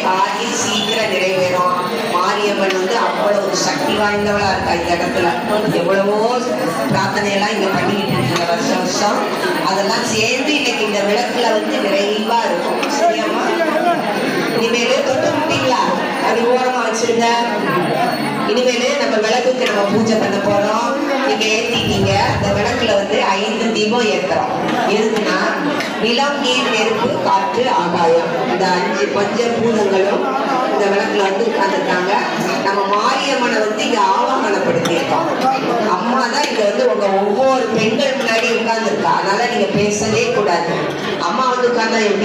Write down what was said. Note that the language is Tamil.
காரியம் சீக்கிரம் நிறைவேறும். மாரியம்மன் வந்து அவ்வளவு சக்தி வாய்ந்தவளா இருக்கா இந்த இடத்துல. எவ்வளவோ பிரார்த்தனையெல்லாம் இங்க பண்ணிக்கிட்டு இருக்கீங்க வருஷம் வருஷம். அதெல்லாம் சேர்ந்து இன்னைக்கு இந்த விளக்குல வந்து நிறைவா இருக்கும். சரியாமா? இனிமேலே தொட்டு விட்டீங்களா? அப்படி ஓரமா வச்சிருங்க. இனிமேலே நம்ம விளக்குக்கு நம்ம பூஜை பண்ண போறோம். நீங்க ஏத்திட்டீங்க. அந்த விளக்குல வந்து 5 தீபம் ஏத்துறோம். எதுக்குன்னா நிலம், நீர், நெருப்பு, காற்று, ஆகாயம், இந்த 5 பஞ்ச பூதங்களும் இந்த விளக்குல வந்து உட்கார்ந்துருக்காங்க. நம்ம மாரியம்மனை வந்து இங்க ஆவாகனப்படுத்தியிருக்கோம். அம்மா தான் இங்க வந்து உங்க ஒவ்வொரு பெண்கள் முன்னாடி உட்கார்ந்துருக்கா. அதனால நீங்க பேசவே கூடாது. அம்மா வந்து உட்கார்ந்தா எப்படி